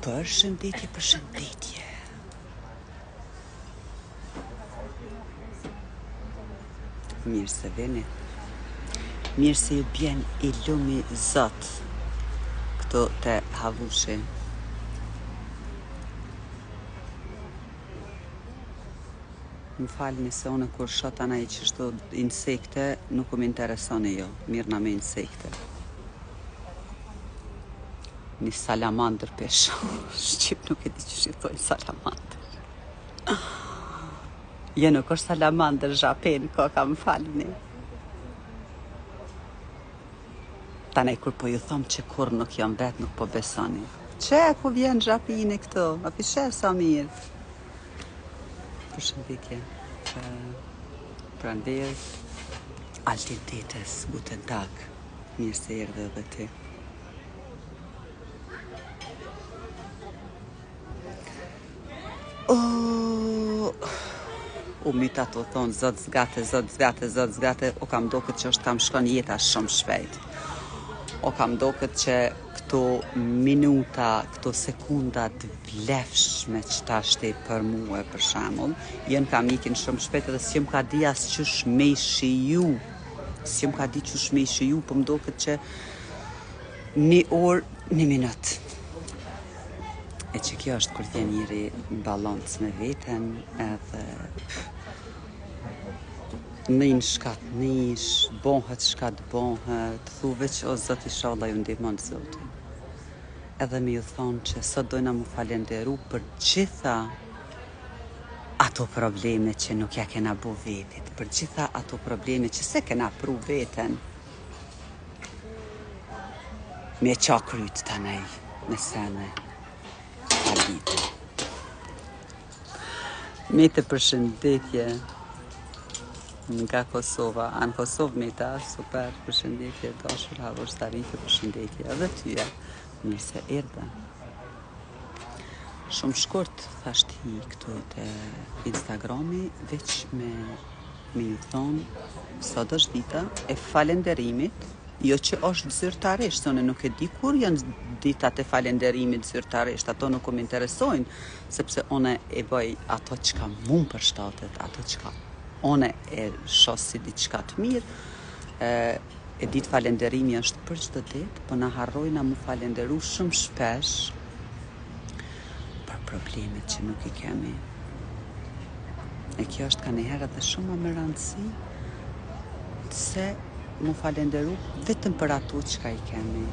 Përshëndetje. Mirë se veni. Mirë se ju bjen I lumi Zot këto te Havushi. Më falni se unë kur shot anaj që shto insekte, nuk më interesoni jo. Mirë na me insekte. Një salamandër pesh. Shqip nuk e di që shqiptojnë salamandër. Je nuk është salamandër zhapen, ka më falni. Tanej kur po ju thom që kur nuk jam vet, nuk po besoni. Që ku vjen zhapini këtu? A pishe sa mirë. Përshëndetje. Pranverë. Altin Tetes, guten tag. Mirë se erdhe edhe ti. U myta të thonë, zot zgate, o kam do këtë që është kam shkon jeta shumë shpejt. O kam do këtë që këto minuta, këto sekundat vlefshme që ta shte për mua për shembull, jenë kam ikin shumë shpejt edhe s'jem ka di as qysh me shiju. S'jem ka di qysh me shiju, po më do këtë që 1 orë, 1 minut. E që kjo është kur vjen njëri në balancë me veten, edhe në shkat nish, bonhet shkat bonhet, thuve që o Zot inshallah ju ndihmon Zoti. Edhe me ju thonë që sot dojna mu falenderu për gjitha ato probleme që nuk ja kena bu vetit, për gjitha ato probleme që se kena pru veten, me qa kryt të nej, me sene. Mete përshëndetje nga Kosova. Në Kosovë Meta, super, përshëndetje, dashur, Havush, Tarife, përshëndetje. Edhe tyja, mirë se erdhe. Shumë shkurt thashti këtu të Instagrami, veç me ju thonë, sot është dita e falenderimit, jo që është zyrtarisht, unë nuk e di kur janë ditat e falenderimit zyrtarisht, ato nuk më interesojnë, sepse unë e bëj ato që ka mund për shtatet, ato që ka unë e shos si diçka të mirë, e ditë falenderimi është për çdo ditë, po na harrojna mu falenderu shumë shpesh për problemet që nuk I kemi. E kjo është ka njëherë dhe shumë më rëndësi se mu falenderu vetëm për ato që ka I kemi.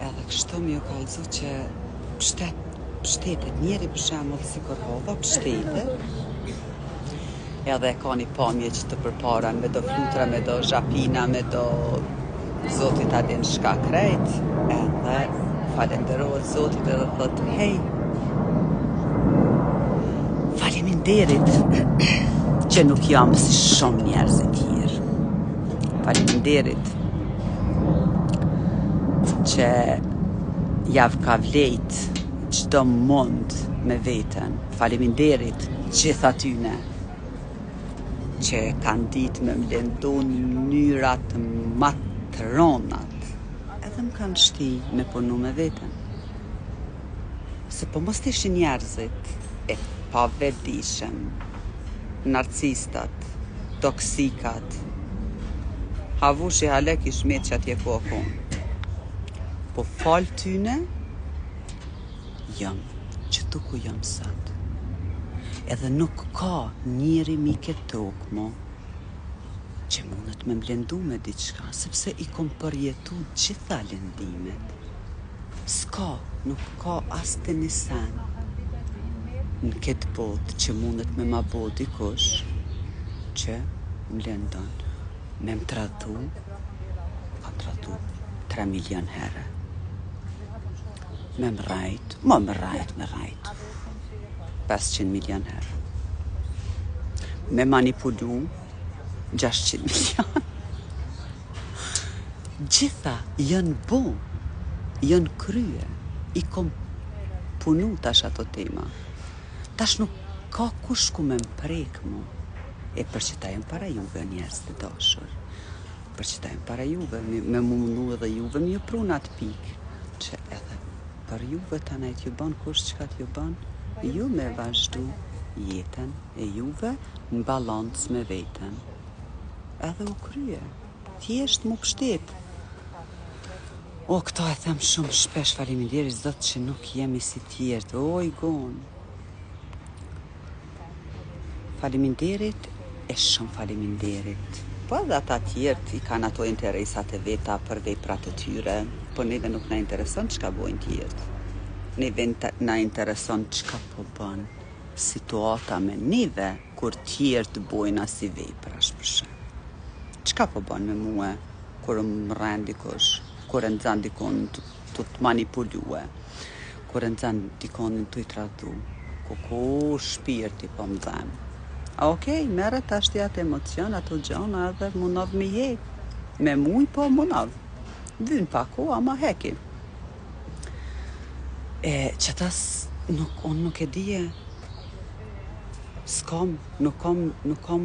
Edhe kështu mi u kallëzu që pështetet njeri për shembull si Korhova, pështetet, edhe ka një pamje që të përpara me do flutra, me do zhapina, me do Zotit a din shka krejt, edhe falenderohet Zotit edhe thot, hej, faleminderit që nuk jam si shumë njerëz e tjerë. Faleminderit që javë ka vlejt çdo mund me veten. Faleminderit gjitha tyne që kanë ditë me mlendu mënyrat matronat, edhe më kanë shti me punu me veten. Se po mos t'ishin njerëzit e pavetdijshëm, narcistat, toksikat, Havushi halek I shmet që atje kokon. Po fal tyne, jam që tu ku jam sot. Edhe nuk ka njeri mi tokë mo që mundet me mblendu me diçka, sepse I kom përjetu gjitha lëndimet. S'ka, nuk ka as të një sen në këtë botë që mundet me ma bo dikush që mblendon. Me më tradu, kam tradu 3 milion herë. Me më rajt, me rajt, 500 milion herë. Me manipulu 600 milion. Gjitha janë bo, janë krye. I kom punu tash ato tema. Tash nuk ka kush ku me më prek mu. E përqitajmë para juve njerëz të dashur. Përqitajmë para juve, me mundu edhe juve me ju prunat pikë, që edhe për juve të nejt ju ban kush që ka t'ju ban, ju me vazhdu jetën e juve në balans me veten. Edhe u krye. Thjesht mu pështet. O, këta e them shumë shpesh, faleminderit Zot që nuk jemi si tjerët. O, i gonë. Faleminderit e shumë faleminderit. Po edhe ata tjerët i kanë ato interesat e veta për veprat e tyre, po neve nuk na intereson çka bojnë tjerët. Neve na intereson çka po bën situata me neve kur tjerët bojnë asi veprash për shemb. Çka po bën me mua kur më rren dikush, kur e nxan dikon të të manipulue, kur e nxan dikon të i tradu, ku shpirti po më dhem. Okej, merret ashti atë emocion, ato gjona edhe munov me je. Me muj po munov. Vyn pa ko, ama heki. Që tas unë nuk e dije, nuk kam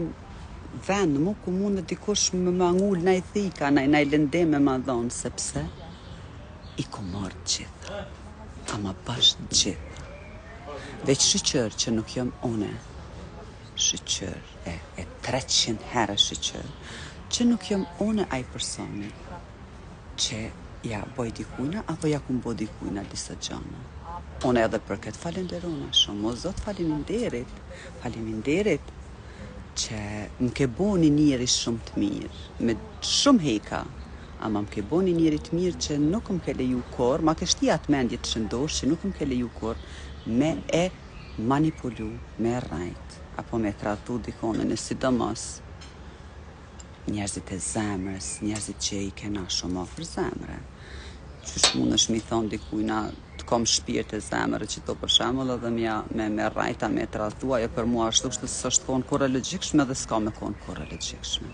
vend, mu ku mund të dikush me mangull na i thika, na i lëndem me ma dhonë, sepse i ku marrë gjitha, ama bash gjitha. Veç shqyqër që nuk jam une, shqyqër e 300 herë shqyqër, që nuk jam une aj personi, që ja boj dikujna, apo ja kum bo dikujna disa gjana. Une edhe për këtë falenderona shumë, o Zot faleminderit, që më ke bo një njeri shumë të mirë, me shumë heka, ama më ke bo një njeri të mirë që nuk më ke leju kur, ma ke shti atë mendje të shëndosh që nuk më ke leju kur me e manipulu, me rajt, apo me tratu dikonën e sidomos njerëzit e zemrës, njerëzit që i kena shumë ofër zemre. Qysh mund është mi thonë dikujna të kom shpirt e zemrë që to për shembull edhe me rajta me tratu, ajo për mua ashtu që s'është konë kur e logjikshme dhe s'ka me konë kur e logjikshme.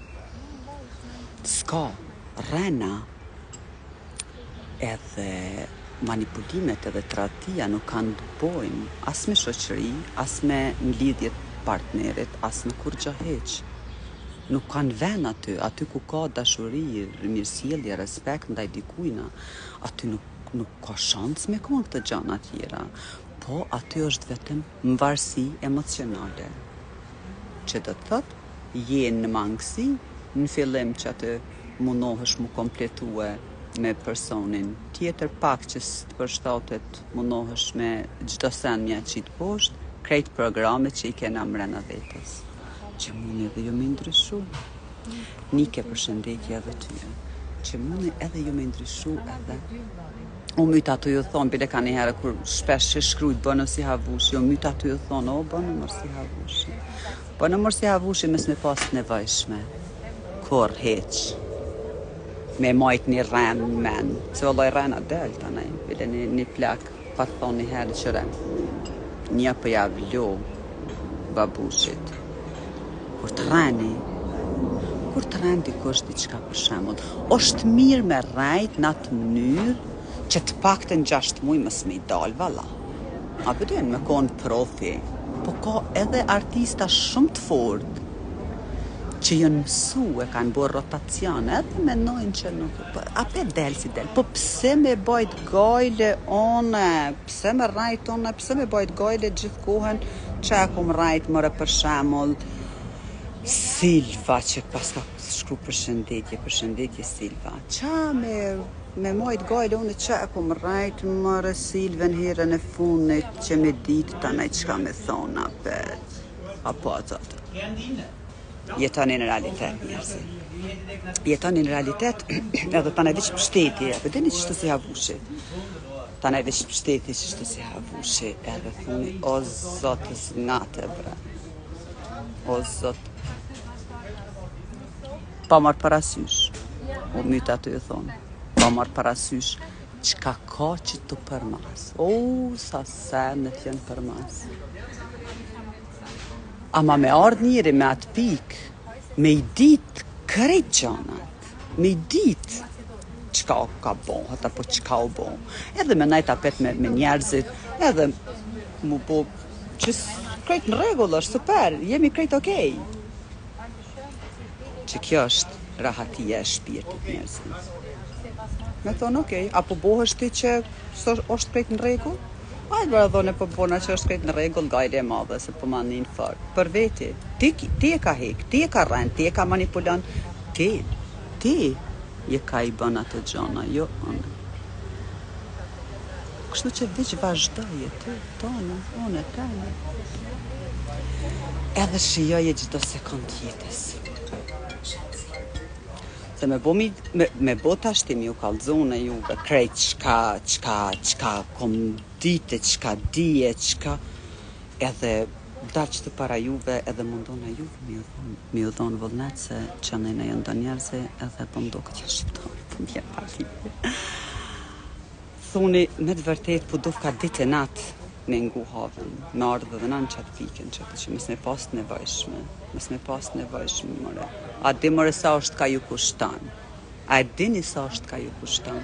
S'ka rena edhe manipulimet edhe tratia nuk kanë të bojnë as me shoqëri, as me në lidhjet partnerit, as me kur gjo heq. Nuk kanë ven aty ku ka dashuri, mirësjellje, respekt ndaj dikujna, aty nuk ka shans me konë këtë gjana tjera, po aty është vetëm mvarësi emocionale, që do të thot, je në mangësi, në fillim që aty mundohesh mu kompletue me personin tjetër, pak që të përshtatet mundohesh me çdo sen mja qitë poshtë, krejt programet që i kena mrena vetës, që mund edhe ju me ndryshu. Nike përshëndetje edhe tyre, që mund edhe ju me ndryshu edhe. O myta të ju thonë, bile ka një herë kur shpesh që shkrujt bënë si havushi, o myta të ju thonë, o bënë mërë si havushi. Bënë mërë si havushi mes me pas nevojshme, kur heq, me majt një ren men, se vëlloj rena del të nej, bile një plak, pa të thonë një herë që ren, një për javë lo, babushit. Kur të reni dikush diçka për shembull, është mirë me rajt në atë mënyrë që të paktën 6 muaj mos me i dal valla. A përdojnë me konë profi, po ka edhe artista shumë të fortë që jënë mësu e kanë bërë rotacion, edhe menojnë që nuk, ape del si del, po pse me bajt gajle one, pse me rajt one, pse me bajt gajle gjithë kohën, që e kom rajt mëre për shembull, Silva që pas ka shkru përshëndetje Silva. Qa me mojt gajle unë që e kom rajt mëre Silven herën e funit që me ditë të nej qka me thona pet. Apo ato. Jetoni në realitet njerëzi. Jetoni në realitet edhe ta nej veç pështeti, edhe dini që shtë si havushi. Ta nej veç pështeti që shtë si havushi, edhe thuni, o zotës ngate bre. O zot. Pa marrë parasysh, o myta të ju thonë, pa marrë parasysh, qka ka që të përmas. O, sa senet janë përmas. Ama me ardhë njëri me atë pikë, me i ditë krejt gjanat, me i ditë qka ka bo, apo qka u bo. Edhe me najt apet me njerëzit, edhe mu bo që krejt në regull është, super, jemi krejt okej. Që kjo është rahatia e shpirtit njerëzit. Me thonë, okej, apo bohesh ti që është krejt në rregull? Hajde bërë dhone po bona që është krejt në rregull, gajle e madhe, se po ma një farë. Për veti, ti e ka hek, ti e ka rend, ti e ka manipulon, ti je ka i bën ato gjona, jo unë. Kështu që veç vazhdoje ti, tonë, unë, tani. Edhe shijoje çdo sekond jetës. Se me bo tash ti mi u kallzone juve, krejt qka kom dite, qka dije, qka edhe daq të para juve edhe mundona juve mi u thonë vullnet se që nëjna jënë do njerëze edhe po mdo këtë shqiptarë, po mjerë pati. Thuni, me të vërtet, po do ka ditë e natë me ngu havën, me ardhë dhe në qatë pikën, që mes me pas nevojshme, more. A di more sa është ka ju kushtan? A dini sa është ka ju kushtan?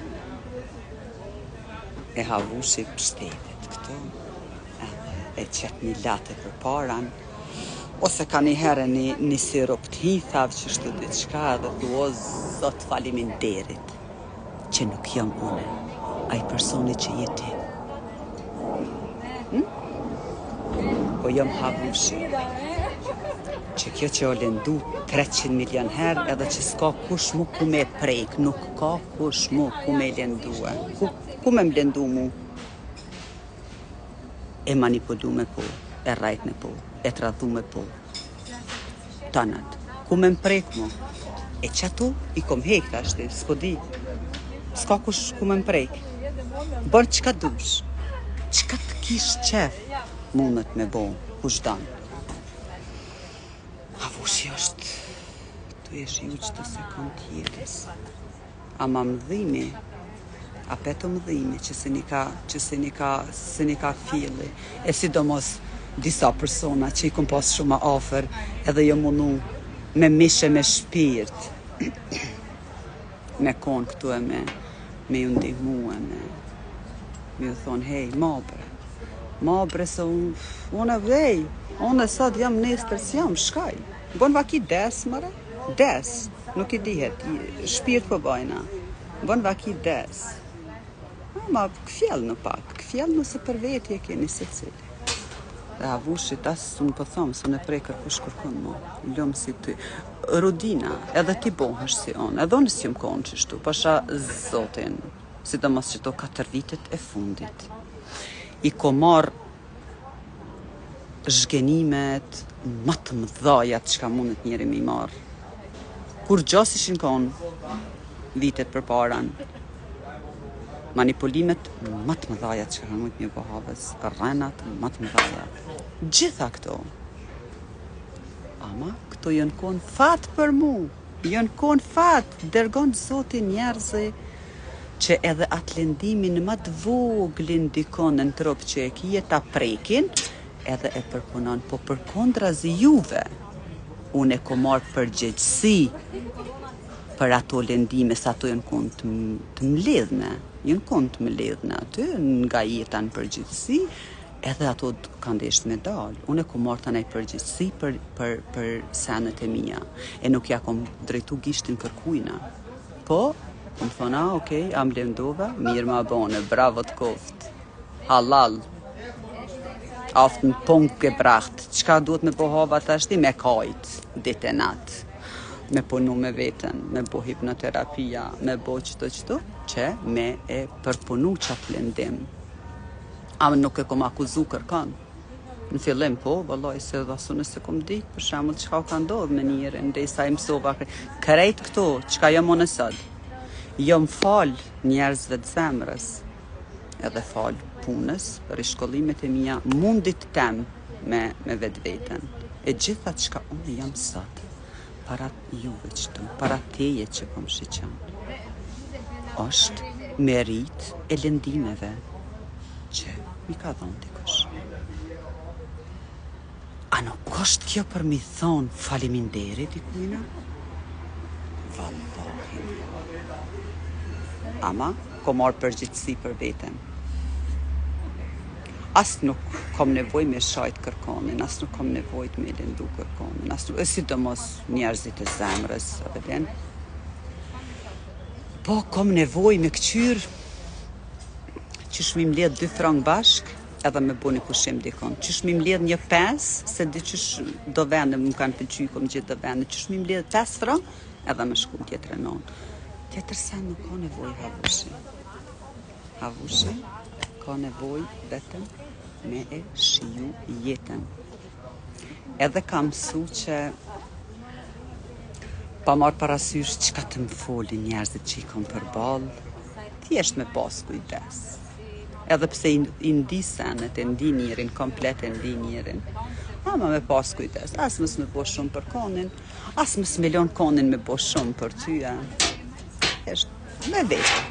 E havushi pështetet këto, e qëtë një late për paran, ose ka një herë një sirup të hithav që shtu diçka dhe thu o zot faleminderit, që nuk jam une, ai personi që jeti. Po jam havushi që kjo që o lëndu 300 milion herë edhe që s'ka kush mu ku me prejk, nuk ka kush mu ku me lëndue. Ku me mlëndu mu? E manipulu me po, e rajt me po, e tradhu me po. Tanat, ku me mprejk mu? E qatu i kom hek të ashti, s'po di. S'ka kush ku me mprejk. Bërë qka dush, qka të kish qef, mundet me bo, kushdan. Havushi është, tu e shiu qëtë sekund jetës. Ama mëdhimi, a peto mëdhimi që se një ka fili, e sidomos disa persona që i kom pas shumë afer, edhe jo mundu me mishe me shpirt, me konë këtu e me ju ndihmu e me ju thonë, hej, mabre se unë e vej, unë e sot jam nestër si jam, shkaj. Bon vaki des, mëre? Des, nuk i dihet, shpirt po bajna. Bon vaki des. Ma këfjell në pak, këfjell nëse për veti e keni se cili. Dhe havushit, asë unë po thomë, së në prej kërkush kërkun mo, lëmë si ty. Rudina, edhe ti bohësh si unë, edhe unë si më konë qështu, pasha zotin, sidomos që to 4 vitet e fundit. I ko marë zhgenimet më të mëdhajat që ka mundet njeri mi marë. Kur gjas ishin konë vitet për paran, manipulimet më të mëdhajat që ka mundet një bohavës, rrenat më të mëdhajat. Gjitha këto. Ama këto jënë konë fat për mu, jënë konë fat, dërgon zotin njerëzi, që edhe atë lëndimin më të voglin dikon në trup që e kije ta prekin, edhe e përpunon, po për kontrazi juve, unë e ko marë përgjegjësi për ato lëndime, sa ato jënë konë të mledhne, jënë konë të mledhne aty, nga jeta në përgjegjësi, edhe ato kanë desht me dalë. Unë e ko marë të nej përgjegjësi për senet e mija, e nuk ja kom drejtu gishtin kërkujna. Po, më thona, okej, am lëndove, mirë ma bone, bravo të koft, halal, aftë në punkt gebracht, qka duhet me pohova të ashti, me kajt, dit e natë, me punu me veten, me bo hipnoterapia, me bo qëto, që me e përpunu qatë lëndim. Amë nuk e kom akuzu kërkan. Në fillim, po, vëllaj, se dhe asune se kom di, për shemull qka ka ndodhë me njëre, ndesa i mësova, krejt këto, qka jam unë sëd, jam falë njerëzve të zemrës, edhe falë punës, rishkollimet e mija, mundit tem me vetë veten. E gjitha qka unë jam sot, para juve qëtu, para teje që kom shiqan, është merit e lëndimeve që mi ka dhonë dikush. A nuk është kjo për mi thonë faleminderit dikujna? Vallahi. Ama, ko marë përgjithësi për veten. Asë nuk kom nevoj me shajt kërkonin, asë nuk kom nevoj të me lëndu kërkonin, asë nuk, sidomos njerëzit e zemrës, Po, kom nevoj me këqyr, qysh mi mledh 2 frank bashk, edhe me bu një pushim dikon. Qysh mi mledh një 5, se di qysh do vende më kanë pëlqy, kom gjithë do vende. Qysh mi mledh 5 frank, edhe me shku tjetër non. Tjetër se nuk ka nevoj havushi. Havushi ka nevoj vetëm me e shiju jetën. Edhe kam mësu që pa marrë parasysh që ka të më folin njerëzit që i kom përballë, thjesht me pas kujdes. Edhe pse i ndi senet, e ndi njerin, komplet e ndi njerin, ama me pas kujdes. As mës me bo shumë për konin, as mës me lon konin me bo shumë për tyja. Thjesht me vetë,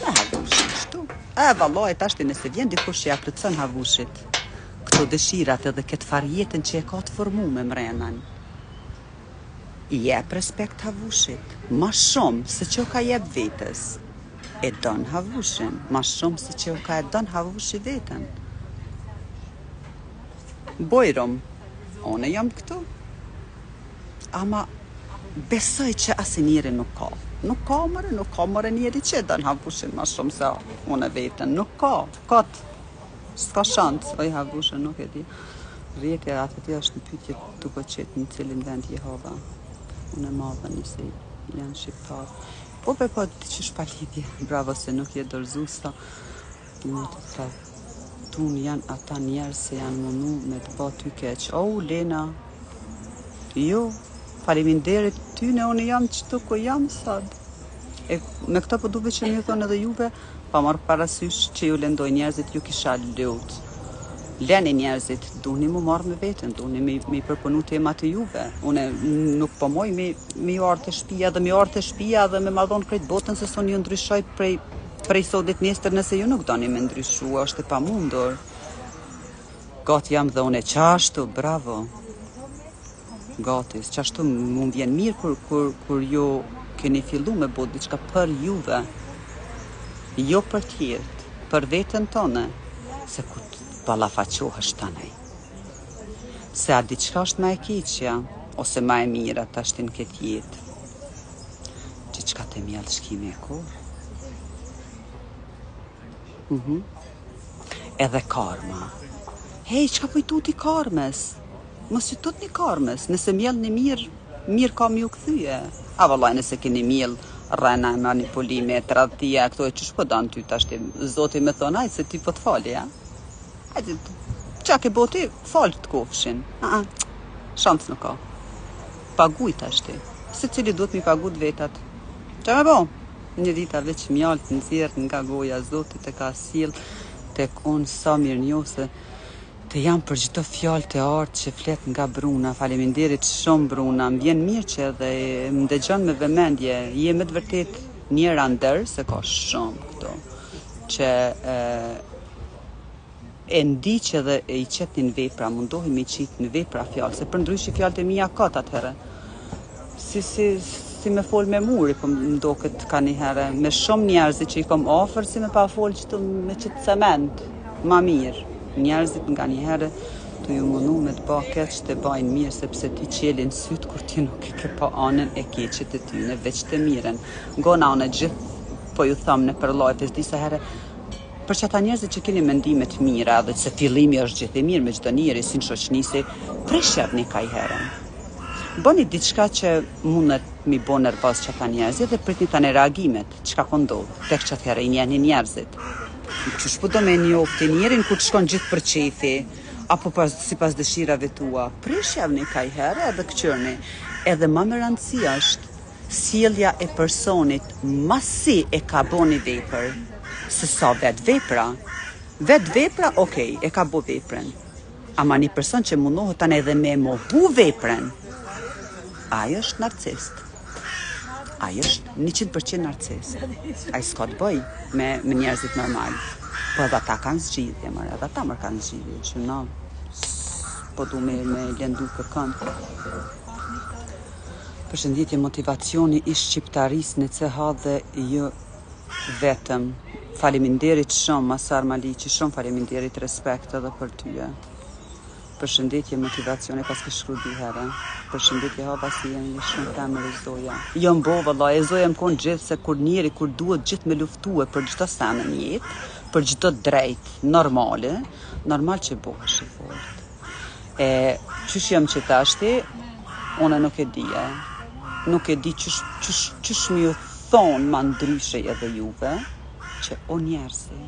me havushin, shtu. Vallaj, tashti nëse vjen dikush që ja plotson havushit, këto dëshirat edhe këtë farjetën që e ka të formu me mrenan, i jep respekt havushit, ma shumë se që ka jep vetës, e don havushin, ma shumë se që ka e don havushi vetën. Bojrom, one jam këtu, ama besoj që asë njeri nuk ka. Nuk ka mëre njeri që e don havushin ma shumë se une vetën, nuk ka, s'ka shansë, oj havushin nuk e di. Rjeti atë ti është në pyetje duke qetë në cilin vend Jehova. Unë e madhe nëse janë shqiptar. Po, ti që shpalidje, bravo se nuk je dorëzusa. Në të të tunë janë ata njerë se janë mundu me të ba ty keq. Lena, jo, faleminderit tyne, unë jam qëtu ku jam sad. Me këta po duve që një thonë edhe juve, pa marrë parasysh që ju lendoj njerëzit, ju kisha lutë. Leni njerëzit, duni mu marrë me vetën, duni mi përpunu tema të juve. Une nuk pëmoj me ju artë të shpia dhe me artë të shpia dhe me madhon krejt botën se son ju ndryshoj prej sotit njestër nëse ju nuk doni me ndryshua, është e pa mundur. Gati jam dhe une qashtu, bravo. Gati, qashtu mu vjen mirë kur ju keni fillu me bot diçka për juve, jo për tjertë, për vetën tonë, se ku ballafaqohesh tanej. Se a diçka është ma e keqja, ose ma e mira tashtin këtë jetë. Diçka të mjallë shkime e kohë. Edhe karma. Hej, qka pojtu ti karmes? Mos që tut një karmes, nëse mjallë një mirë kam ju këthyje. A vallaj, nëse keni mjallë rrena e manipulime, tradhtia, këto e që shpodan ty tashti, zoti me thonë, ajtë se ti po të fali, ja? Qa ke boti, falë të kofshin. Shansë nuk ka. Paguj të ashti. Se cili duhet mi pagu të vetat. Qa me bo? Një dita veç mjallë të nëzirë nga goja zotit e ka sil të konë sa mirë njose të jam për gjitho fjallë të artë që flet nga Bruna. Faleminderit shumë Bruna. Më vjen mirë që edhe më dëgjon me vëmendje. Je me të vërtet njëra ndër, se ka shumë këto. Që e ndi që dhe i qetin vepra, mundohi me qitë në vepra fjallë, se për ndryshi fjallë të mija ka të atëherë. Si me folë me muri, po më do këtë ka një herë, me shumë njerëzit që i kom ofër, si me pa folë që me qitë cement, ma mirë. Njerëzit nga një herë të ju mundu me të ba keq të bajnë mirë, sepse ti qelin sytë kur ti nuk i ke pa anën e keqet e ty, në veç të miren. Ngona anë gjithë, po ju thamë në përlojtës disa herë, për që ata njerëzit që keni mendimet mira dhe se fillimi është gjithë e mirë me çdo njeri si në shoqënisi, prishjavni ka i herën. Bëni diçka që mundet mi bo nervoz që ata njerëzit dhe pritni tani reagimet, çka po ndodh, tek që atëherë i njehni njerëzit. Që shpo do me njofti njerin kur të shkon gjithë për qefi, apo sipas dëshirave tua, prishjavni ka i herë edhe këqyrni. Edhe ma më rëndësi është sjellja e personit masi e ka boni vepër, se sa vetë vepra, okej, e ka bo veprën. Ama një person që mundohet tani edhe me mohu veprën, ajo është narcist. Ajo është 100% narcist. Ajo s'ka të bëj me njerëzit normal. Po edhe ata kanë zgjidhje, edhe ata mërë kanë zgjidhje, që na po du me lëndu kërkën. Përshëndetje, motivacioni i shqiptarisë në CH dhe jo vetëm. Faleminderit shumë, Masar Maliqi, shumë faleminderit, respekt edhe për tyje. Përshëndetje, motivacione, pas ke shkru 2 herë. Përshëndetje, hapa si jemi shumë femër e Zoja. Jo mbo, vëlla, e Zoja më konë gjithë se kur njeri, kur duhet gjithë me luftue për gjithë senë në jetë, për gjithë drejt, normale, normal që bohesh i fort. Qysh jam që tashti, une nuk e dije. Nuk e di qysh mi ju thonë ma ndryshe edhe juve, që o njerësi,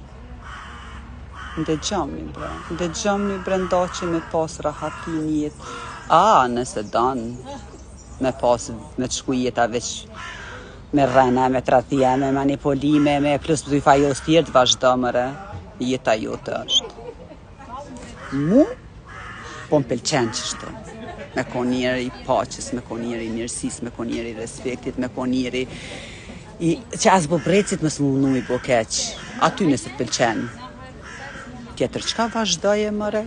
ndëgjomni brenda që me pas rahatin jetë. Nëse danë me pas, me të shku jeta veç me rrena, me tradhia, me manipulime, me plus të fajos tjerë të vazhdo mëre, jeta jote është. Mu, po më pelqen qështu. Me ko njeri i paqës, me ko njeri i mirësis, me ko njeri i respektit, me ko njeri që as bo brecit më së mundu i bo keq. Aty nëse të pelqen. Tjetër, qka vazhdoje mëre?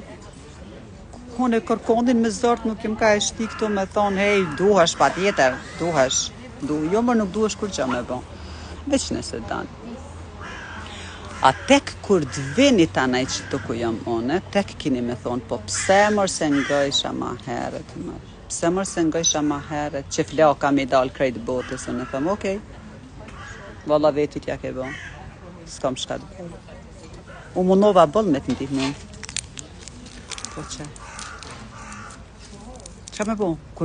Kone kërkondin me zort nuk jem ka e shti këtu me thonë, hej, duhesh pa tjetër, duhesh. Jo mërë nuk duhesh kur që me bo. Veç nëse danë. A tek kur të vini tanaj që të ku jam one, tek kini me thonë, po pse mërë se ngëjsha ma heret, mërë. Pse mërë se ngëjsha ma heret, që flaka mi dal krejt botës, unë e thëmë, okej. Valla vetit ja ke bo. S'kam shka të bo. U mundova bëll me të ndihmu. Po që? Qa me bo? Ka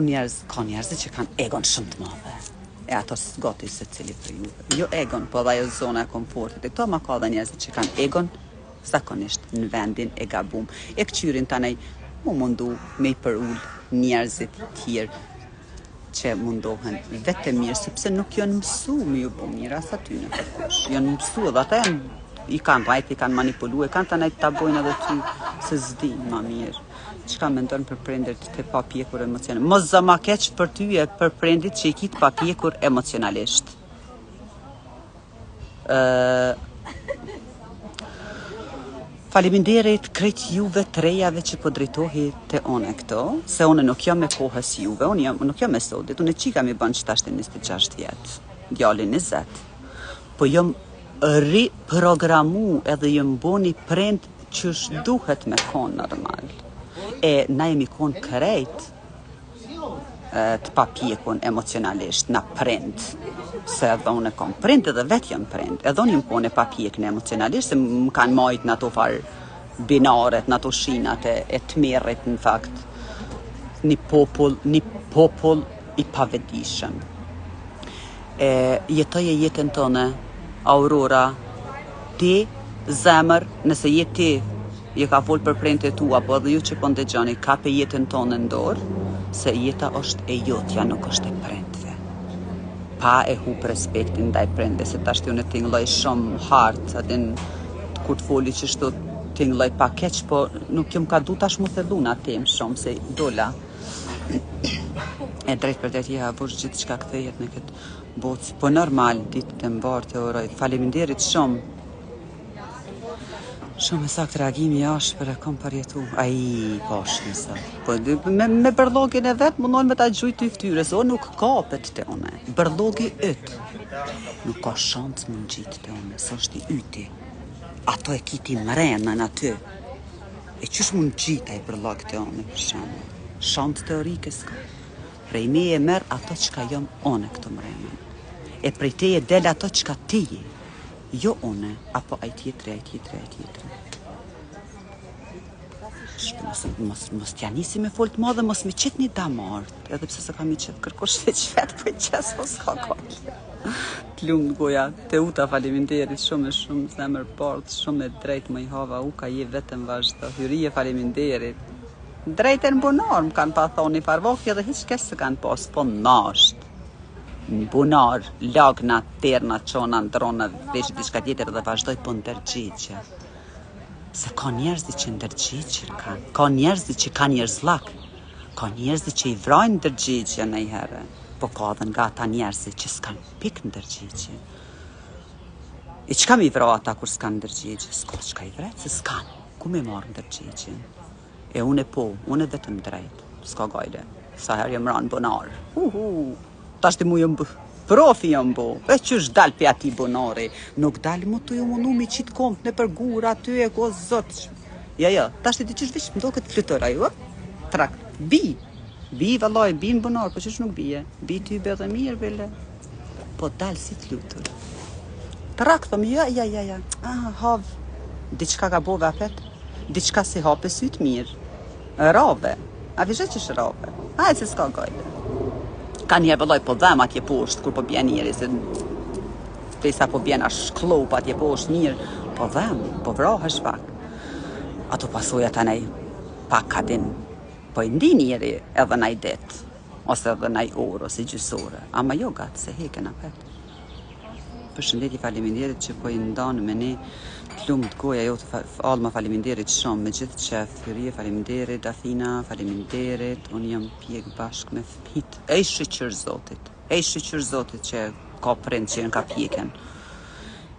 njerëzit që kanë egon shumë të madhe. E ato s'gati se cili për juve. Jo egon, po dhe ajo zona e komfortit. E këto ma ka dhe njerëzit që kanë egon, zakonisht në vendin e gabum. E këqyrin tanej mu mundu me i përull njerëzit tjerë që mundohen vetë mirë, sepse nuk janë mësu me ju bo mirë, as aty në kërkush. Janë mësu dhe ata janë i kanë rajt, i kanë manipulu, e kanë të nejtë të bojnë edhe ty se zdi ma mirë. Qka me ndonë për prindrit të pa pjekur emocionalisht? Mos zë ma keq për ty e për prindrit që i kitë pa pjekur emocionalisht. Faleminderit krejt juve të rejave që po drejtohi të one këto, se one nuk jam me kohës juve, nuk jam me sotit, unë e qika mi banë që tashtë 26 vjetë, djallin 20, po jam riprogramu edhe jëm boni prind që duhet me konë normal. Na jemi konë krejt të papjekun emocionalisht, na prind. Se edhe unë e kom prind edhe vetë jam prind. Edhe unë jëm konë e papjekun emocionalisht, se më kanë majt në ato farë binaret, në ato shinat e të merit në fakt. Një popull i pavedishëm. Jetoje jetën tonë, Aurora, ti, zemër, nëse jetë ti, je ka folë për prejnë të tua, po edhe ju që po ndëgjoni, ka pe jetën tonë në ndorë, se jeta është e jotja, nuk është e prejndve. Pa e hup respektin ndaj prejndve, se tashti unë t'ingloj shumë hartë, atin kur t'foli që shtu t'ingloj pa keq, po nuk jëm ka du tash mu thellu në atem shumë, se dola. E drejt për drejt jeha vush gjithë qka këthejet në këtë botë, po normal, ditë të mbarë të oroj. Faleminderit shumë. Shumë e sakt reagimi ashtë për e kom përjetu. Po shumë sakt. Po me bërlogin e vetë mundon me ta gjujt të ftyrë, se o nuk kapet të one. Bërlogi ytë. Nuk ka shancë më në gjitë të one, së është i yti. Ato e kiti mrena në aty. E qësh më në gjitë a i bërlog të one, për shumë. Shancë teorike s'ka. Prej me e merë ato që ka jom one këto mrena. E prej te e del ato që ka ti, jo one, apo aj tjetëre. Mos t'ja nisi me folë të madhe, mos mi qëtë një damartë, edhe pse se ka mi qëtë kërkosh veç vetë, po i qesë, mos ka kokje. T'lumë goja, te uta faleminderit, shumë zemër partë, shumë e drejt më i hava, u ka je vetëm vazhdo, hyrije faleminderit. Drejten bunar më kanë pa thoni farvokje dhe hiç kes se kanë pas, po nashtë. Bunar, lagna, terna, qona, ndrona, veç diçka tjetër dhe vazhdoj po ndërgjigje. Se ka njerëzit që ndërgjigjen kanë, ka njerëzit që kanë njerëzlak, ka njerëzit që i vrajnë ndërgjigje në i herë, po ka dhe nga ata njerëzit që s'kanë pik ndërgjigje. I qka mi vra ata kur s'kanë ndërgjigje? S'ka qka i vret, se s'kanë, ku me marë ndërgjigje? E unë vetëm drejt, s'ka gajle, sa her jem ranë bonar. Tashti mu jem profi jem bo, e qësh dal për ati bonari, nuk dal mu të ju mundu mi qitë kompë në përgur aty e ko zot. Ja, tashti ti qësh veç më do këtë flytër ajo, Bi, vallaj, bi në bunar, po qësh nuk bije? Bi ty be dhe mirë, bele. Po dalë si të lutur. Trak, thëm, ja. Hav, diçka ka bove apet. Diçka si hape sytë mirë. Rave. A vishe që shë rave? Hajtë se s'ka gajde. Ka njerë vallaj, po dhem atje poshtë, kur po bjen njeri, se sa po bjen a shklop atje poshtë mirë, po dhem, po vrahesh pak. Ato pasojat anej pak ka din. Po i ndi njeri edhe naj det, ose edhe naj orë, ose gjysore. Ama jo gatë, se heken apet. Përshëndetje, faleminderit që po i ndanë me ne të lumë të goja jote, Alma, faleminderit shumë, me gjithë që Fyrie, faleminderit, Athina, faleminderit, unë jam pjek bashkë me fëmijët. Ej shqyqër Zotit që ka prind që në ka pjeken.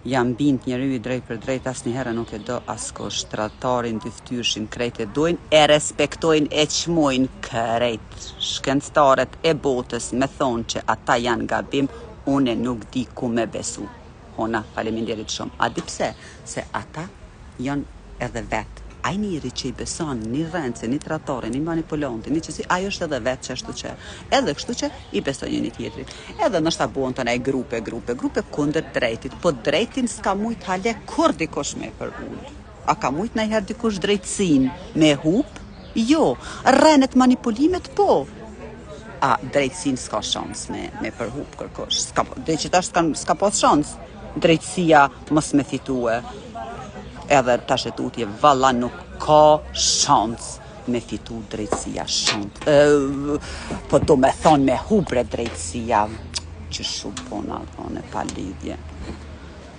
Jam bind njeri drejt për drejt, as një herë nuk e do asko shtratarin, dyftyrshin, krejt e dojnë, e respektojnë, e qmojnë krejt. Shkencëtarët e botës me thonë që ata janë gabim, une nuk di ku me besu. Hona, faleminderit shumë. A di pse? Se ata janë edhe vetë. Ai njëri që i beson, një rëndëse, një tratore, një manipulante, një qësi, ajo është edhe vetë që ashtu që. Edhe kështu që i beson një tjetrit. Edhe nështë ta buon të nej grupe kundër drejtit, po drejtin s'ka mujt hale kur dikush me përull. A ka mujt najher dikush drejtsin me hup? Jo. Rrenet manipulimet, po. A drejtsin s'ka shans me përhup kërkosh. Drejqitasht s'ka pas shans. Drejtësia mos me fitue. Edhe tash e tutje, valla nuk ka shans me fitu drejtësia shant. Po do me thonë me hubre drejtësia, që shumë pona, thonë, pa lidhje.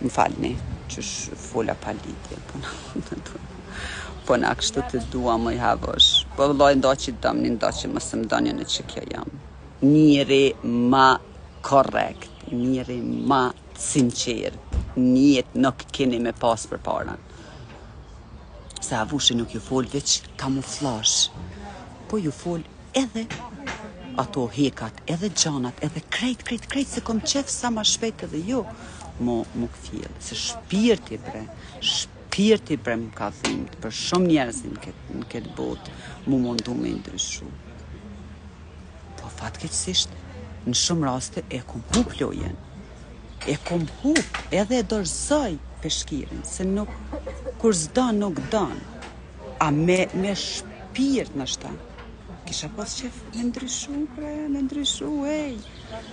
Më falni, që fola pa lidhje. Po na kështu të dua më i havosh. Po vëlloj ndo që dëm, një ndo që më së mdonjë në që kjo jam. Njëri ma korrekt, njëri ma sinqer, njët nuk keni me pas për parën. Se avushi nuk ju fol veç kamuflash, po ju fol edhe ato hekat, edhe gjanat, edhe krejt, se kom qef sa ma shpejt edhe jo, mu këfjell, se shpirti bre më ka thimt, për shumë njerëzin në këtë botë, mu mundu me ndryshu. Po fatkeqësisht, në shumë raste e kom hup lojen, e kom hup, edhe e dorëzoj peshkirin, se nuk, kur zdan nuk dan, a me shpirt në shta. Kisha pas qef me ndryshu, ej.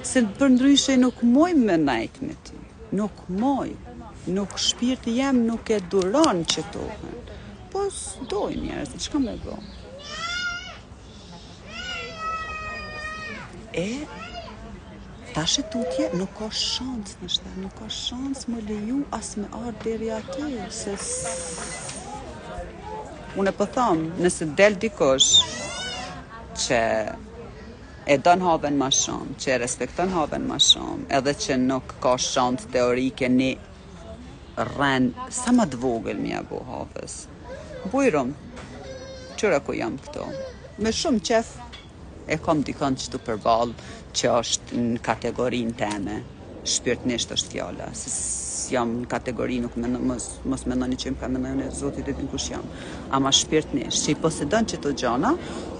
Se për ndryshe nuk moj me najt me ty, nuk shpirti jem nuk e duron që tohen. Po s'doj njerëz, çka me bo? Tash e tutje nuk ka shans në shta, nuk ka shans më leju as me ardh deri aty, se unë po tham, nëse del dikush që e don haven ma shumë, që e respekton haven ma shumë, edhe që nuk ka shans teorike një rren sa më të vogël mja bo havës. Bujrum, qëra ku jam këto? Me shumë qef e kom dikon që të përbal që është në kategorinë teme, shpirtnisht është fjala, se jam në kategori, nuk mos mendoni që më ka mendojnë e Zotit e din kush jam, ama shpirtnisht, që i posedon që të gjana,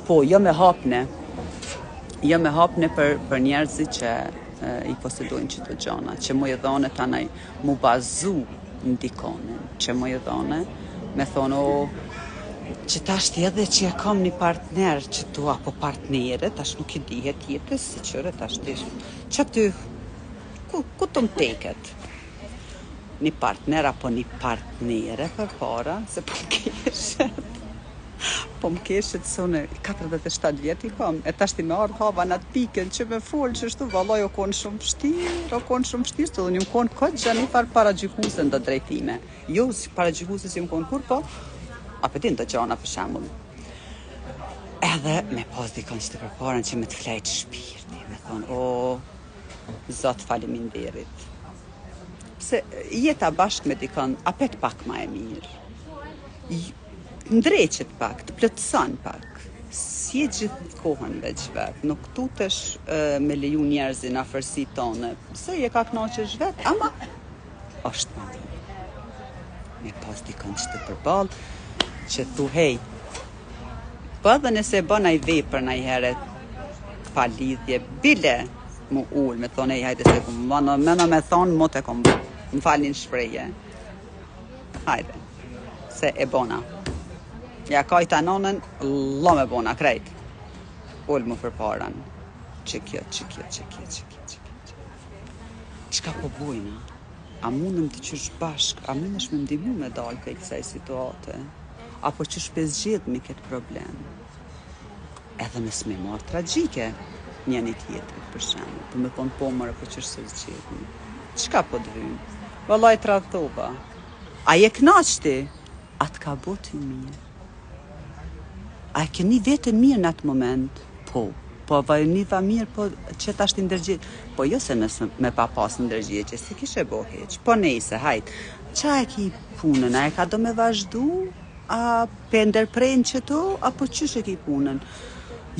po jo me hapne për njerëzit që i posedojnë që të gjana, që mu e dhone tanaj mu bazu në dikonin, që mu e dhone me thonë, që tash edhe që e kam një partner që tu apo partnere, tash nuk i dihet jetës, si qëre tash tish, që ty, ku të më teket? Një partner apo një partnere për para, se po më keshet sone 47 vjet i kam, e tash ti me ardh hava në atë piken që me folë që shtu vallaj o konë shumë vështirë, të dhe një më konë këtë gjë një farë para gjyhuse në drejtime. Jo, para gjyhuse si më konë kur, po, apetin të gjana për shembull. Edhe me pas dikon që të përparen që me të flejt shpirti, me thonë, Zot faleminderit. Pse jeta bashkë me dikon, apet pak ma e mirë. Ndreqet pak, të plotëson pak. Si e gjithë kohën veç vetë, nuk tutesh me leju njerëzin afërsi tone, se je ka knaqesh vetë, ama është ma mirë. Me pas dikon që të përballë, që thu hej, Po edhe nëse bën ai vepër ndonjëherë pa lidhje, bile mu ul, me thonë ej hajde se kum, mëna me thonë mot e kom, më falin shprehje. Hajde, se e bona. Ja kajta nonën, lo me bona krejt. Ul mu për paran. Që kjo. Qka po bujna? A mundëm të qysh bashk? A mundesh me ndihmu me dalë për kësaj situate? Apo qysh zgjedhmi këtë problem? Edhe me s'me marrë tragjike njëni tjetrit për shembull, për me thonë po mërë po qysh se zgjedhmi? Qka po dvymë? Vallaj tradhova. A je knaqti? Atë ka botë i mirë. A e keni vete mirë në atë moment? Po vajniva mirë, po që ta është ndërgjit. Po jo se nësë me pa pas ndërgjit, që se kishe bo heq. Po nejse, hajt. Qa e ki punën? A e ka do me vazhdu? A pe ndërprejnë që to? Apo qysh e ki punën?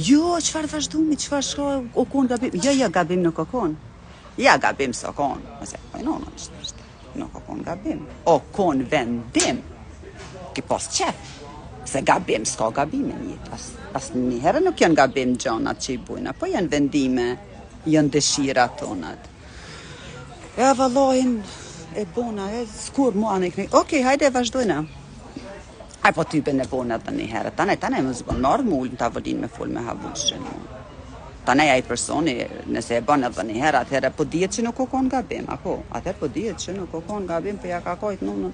Jo, qëfar vazhdumi, qëfar shko, o kon gabim? Jo, gabim nuk o kon. Ja, gabim s'o kon. Ose, nuk o kon gabim. O kon vendim. Ki pos qef. Se gabim, s'ka gabime njët. As një herë nuk janë gabim gjonat që i bujna, po janë vendime, janë dëshira tonat. E vallojnë, e bona, skur mua në këni. Okej, hajde e vazhdojna. Aj po typen e bona dhe një herë. Tane më zbon, më ardhë më ullë në tavolin me full me havushin. Tane aj personi, nëse e bon edhe një herë, atëherë po dihet që nuk o kon gabim, apo? Atëherë po dihet që nuk o kon gabim, për ja ka kajt nunën,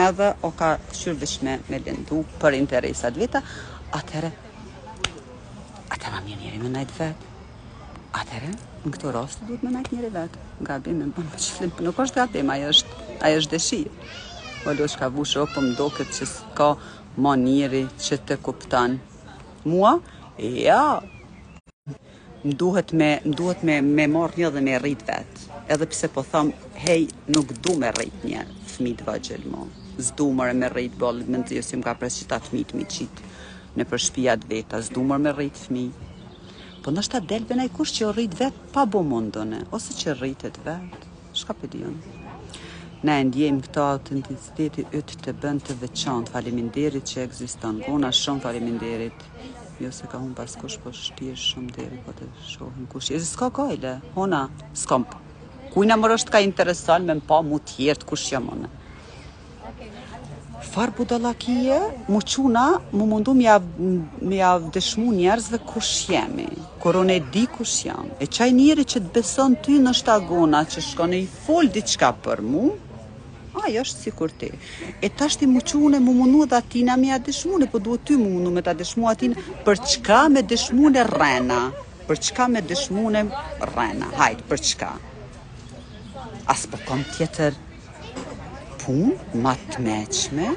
edhe o ka qyrvish me lindu për interesat veta, atëherë ma mirë njeri me najt vetë. Atëherë, në këto raste duhet me najt njeri vetë. Gabim e më bënë për qëllim, nuk është gabim, ajo është dëshirë. Olo shka vushë, po më do këtë që s'ka ma njeri që të kuptan. Mua, ja, më duhet me marrë një dhe me rrit vetë. Edhe pse po thamë, hej, nuk du me rrit një fmit vëgjel mo. Zdumër me rrit bolë, më nëzio si më ka pres që ta fmit mi qitë në për shpijat veta, zdumër me rrit fmi. Po nështë ta delbe nëj kush që rrit vetë pa bo mundone, ose që rritet vetë. Shka për dion? Ne ndjem këta autenticiteti ytë të bënd të veçantë, faleminderit që egziston, gona shumë faleminderit. Jo se ka hun pas kush, po shtirë shumë deri, po të shohin kush. E s'ka gajle, hona, s'kam. Kujna mërë është ka interesan me më pa mu tjertë kush jam one. Far budallakije, mu quna, mu mundu me ja dëshmu njerëzve kush jemi. Korone e di kush jam. E qaj njeri që të beson ty në shtagona, që shkone i fol diçka për mu, ajo është si kur ti. E tashti mu qune, mu mundu dhe atina me ja dëshmune, po duhet ty mu mundu me ta dëshmu atina, për çka me dëshmune rrena. Për çka me dëshmune rrena. Hajt, për çka. As po kom tjetër pun, ma të meqme,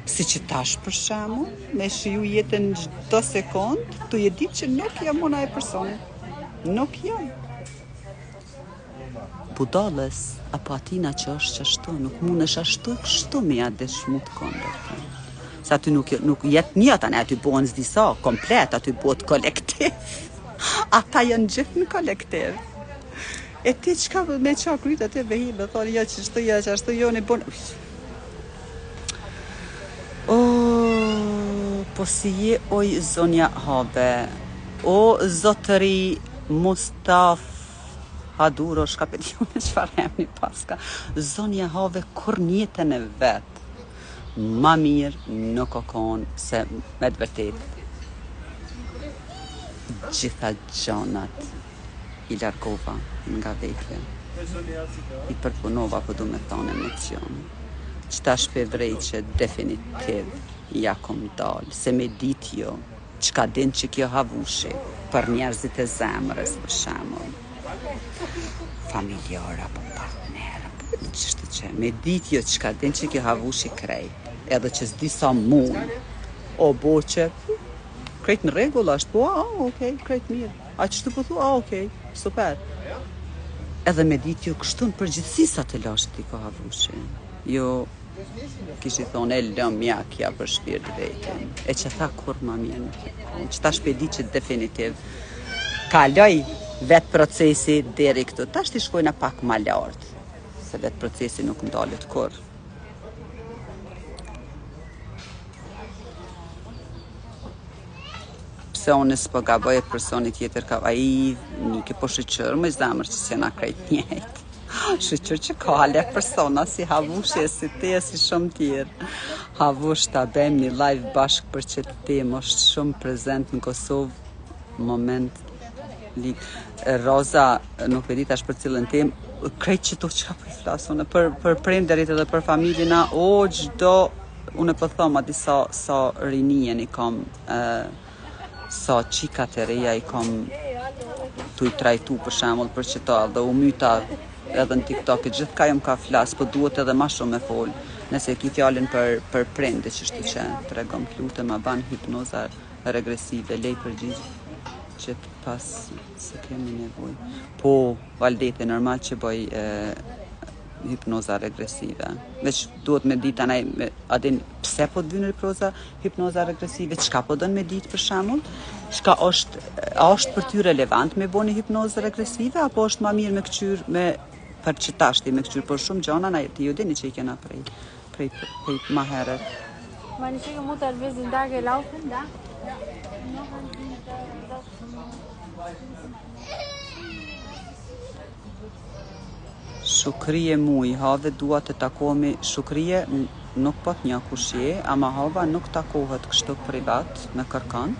si që tash për shemu, me shiju jetën çdo sekund, tu je ditë që nuk jam una e personit. Nuk jam. Budallës, apo atina që është që ashtu, nuk mundesh ashtu e kështu me ja dëshmu të kondër. Se aty nuk jetë një tani, aty bohen s'disa, komplet, aty bohet kolektiv. Ata janë gjithë në kolektiv. E ti qka me qa kryt aty vehime, thonë, ja që ashtu, jo në bon... Po si je oj zonja Habe, o zotëri Mustaf Haduro, shka për t'jone qëfar emni paska, zonja Habe kur njetën e vetë, ma mirë nuk o konë se me të vërtet gjitha gjanat i largova nga vetja, i përpunova po du me thonë emocion, që ta shpevrej që definitiv ja kom dalë, se me dit jo, që ka din që kjo havushi, për njerëzit e zemrës, për shemull, familjara, po partnera, po qështë që, me dit jo që ka din që kjo havushi krejt, edhe që s'di sa mund, o bo që, krejt në regull është, po, okej, krejt mirë, a që të pëthu, okej, super. Edhe me dit jo kështu në përgjithsi sa të lashtë ti ka havushi, jo, kish i thonë e lëm mjakja për shpirt vetin, e që tha kur ma mirë që ta shpedi që definitiv kaloj vetë procesi deri këtu, ta shti shkojna pak ma lartë, se vetë procesi nuk ndalet kur. se unë s'po gaboj e personi tjetër ka ai nike po shqyqër me zemër që s'jena krejt njejt. Shqyqër që ka ale persona si Havushi, si te, si shumë tjerë. Havush ta bëjmë një live bashkë për që temë, është shumë prezent në Kosovë, moment Roza, nuk e di tash për cilën temë, krejt që to që ka për i flasë, për prindërit edhe për familjina, unë po thoma disa sa rinien i kom, sa qikat e reja i kom tu i trajtu për shemull për qëta, dhe u myta edhe në TikTok, gjithë ka jom ka flasë, po duhet edhe ma shumë me folë, nëse ki fjallin për prindë, që shtu që të regom të lutë, ma ban hipnoza regresive, lej përgjigjë, që të pas se kemi nevoj. Po, valdete, normal që boj hipnoza regresive. Veç duhet me ditë anaj, adin pse po të vynë hipnoza regresive, qka po dënë me ditë për shemull, a është për ty relevant me bo një hipnoza regresive, apo është ma mirë me këqyr, për që tashti me këqyr, por shumë gjona, na ti ju dini që i kena prej ma herët. Ma një që mu të alvezin dage laufen, da? Shukrije muj, have dua të takohemi, Shukrije nuk po të një kushje, ama hava nuk takohet kështu privat me kërkan.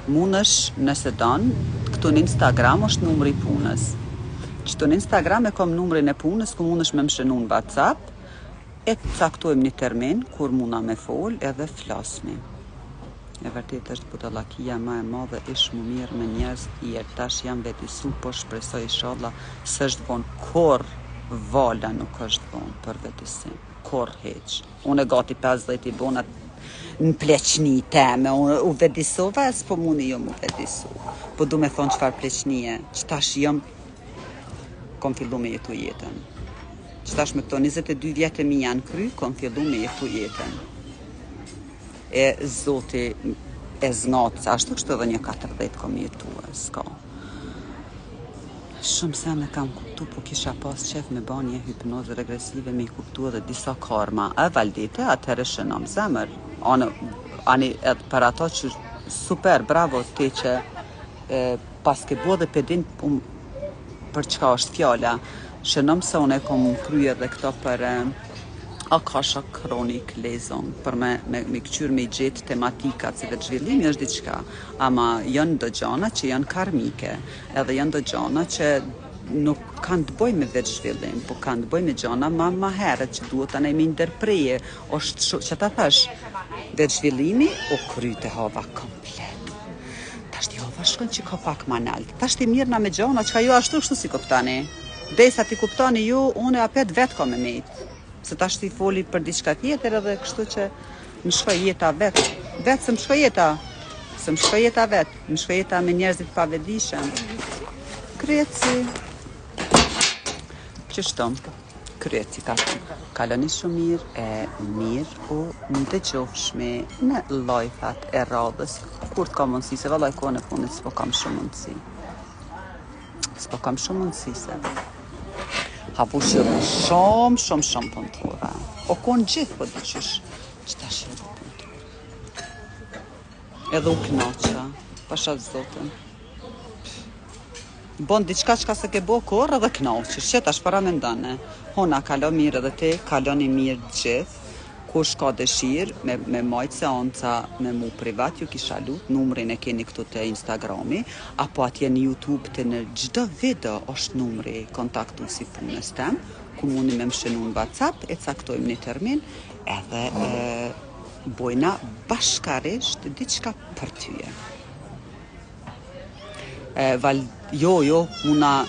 Munësh nëse dan, këtu në Instagram është numri punës. Qëtu në Instagram e kom numrin e punës, ku munësh me më shënu në WhatsApp, e të caktojmë një termin, kur muna me fol, edhe flasmi. E vërtet është budallakia ma e madhe, ish mu mirë me njerëz tjerë, tash jam vetisu, po shpresoj inshallah së është vonë kur vala nuk është vonë për vetisim, kur heq. Unë e gati 50 i bonat në pleqni teme, u vedisova, s'po muni jo mu vedisu. Po du me thonë qëfar pleqnije, që tash jam kom fillu me jetu jetën. Që tash me këto 22 vjetë mi janë kry, kom fillu me jetu jetën. E zoti e znatë, ashtu kështë edhe një 40 kom jetu, s'ka. Shumë se me kam kuptu, po kisha pas qef me ba një hipnozë regresive me i kuptu edhe disa karma. E valdite, atëherë shënam zemër. Ani edhe për ato që super, bravo, te që pas ke bo dhe pedin për çka është fjalla. Shënam se unë e kom krye dhe këto për akasha kronik lezon, për me këqyr me i gjetë tematikat, se vetë zhvillimi është diçka, ama janë do gjana që janë karmike, edhe janë do gjana që nuk kanë të boj me vetë zhvillim, po kanë të boj me gjana ma herët që duhet anej me ndërpreje, është që ta thash, vetë zhvillimi o kryte hava komplet. Tashti hava shkon që ka pak ma nalt, tashti mirëna me gjana që ka ju ashtu si kuptani, desa ti kuptani ju, unë e apet vetë ka me mejtë. Se ta shti foli për diçka tjetër edhe kështu që më shkoj jeta vetë. Vetë se më shkoj jeta. Se më shkoj jeta vetë. Më shkoj jeta me njerëzit pavedishëm. Kryeci. Qështom? Kryeci ka kaloni shumë mirë e mirë u në të qofshme në lojfat e radhës. Kur të ka mundësi, se vëllaj kone punit s'po kam shumë mundësi. S'po kam shumë mundësi se. Havushi edhe shumë puntura. O konë gjithë po dyqysh që ta shirë puntura. Edhe u knaqa, pashat zotën. Bon diçka qka se ke bo korë edhe knaqësh, që tash para me ndane. Hona kalo mirë edhe te, kaloni mirë gjithë. Kush ka dëshirë me majtë seanca me mu privat, ju kisha lut, numrin e keni këtu të Instagrami, apo atje në YouTube të në gjdo video është numri kontaktu si punës tem, ku mundi me më shënu në WhatsApp, e caktojmë një termin, edhe bojna bashkarisht diçka për tyje. Jo, muna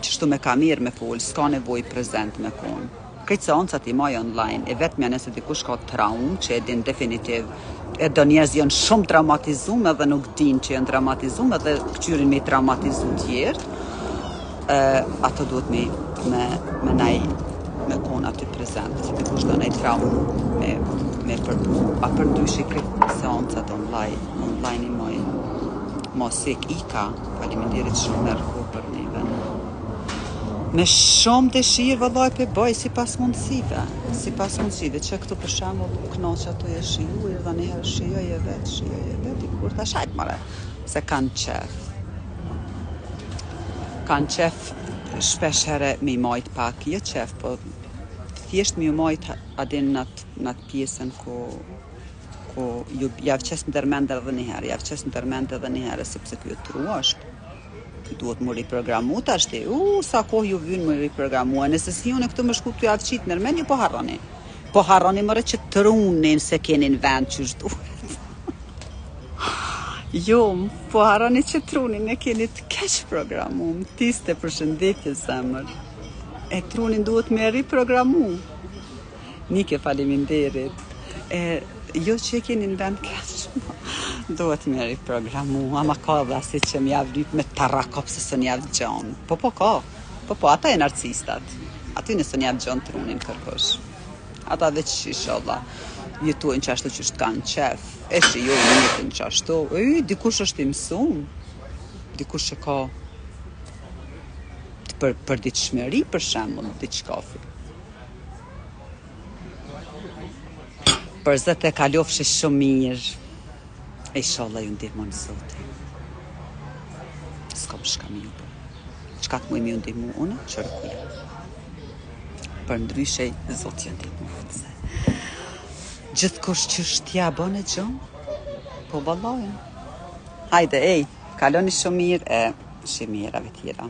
qështu me kamerë me folë, s'ka nevoj prezent me konë. Këtë seancat i maj online, e vetëmja nëse dikush ka traumë, që e din definitiv, e do njerëz janë shumë traumatizume dhe nuk din që janë traumatizume dhe këqyrin me traumatizu tjertë, ato duhet me konë aty prezent, që dikush do nej traumë me përdu. A përdyshi këtë seancat online i maj, mos sek ika, faleminderit shumë mërë për neve. Me shumë dëshirë vëllaj për bëj si pas mundësive. Që këtu për shembull knoqa të e shiju, dhe njëherë shijoj e vetë, dikur ta shajt mare, se kanë qef. Kanë qef shpesh herë me i majt pak, jo qef, po thjesht me i majt adin në atë pjesën ku javë qes më dërmende edhe njëherë, sepse kjo tru është. Duhet më riprogramu tash ti. Sa kohë ju vynë më riprogramu. Nëse si unë këtu më shku të javë qitë nërmen, ju po harroni. Po harroni mëre që trunin se keni në vend që shduhet. Jo, po harroni që trunin e keni të keq programu. Tiste për shëndetje zemër. E trunin duhet me riprogramu. Nike faleminderit. Jo që e keni në vend keq. Duhet me riprogramu, ama ka dhe si që m'javë lyp me tarakop se së njavë gjonë. Po ka. Po, ata e narcistat. Aty nësë njavë gjonë trunin kërkosh. Ata dhe që inshallah jetuajnë qashtu që shtë kanë qef. E që jo në jetën qashtu. Dikush është i mësum. Dikush që ka për ditë shmeri, për shembull, ditë shkafi. Për zët e kalofshë shumë mirë. Inshallah ju ndihmon Zoti. S'kam shka mi ju bë. Qka të muj mi ju ndihmu unë, qërkuja. Për ndryshe, Zoti ju ndihmu. Gjithë kush që shtja bën e gjonë, po vallajnë. Hajde, kaloni shumë mirë e shimirave tjera.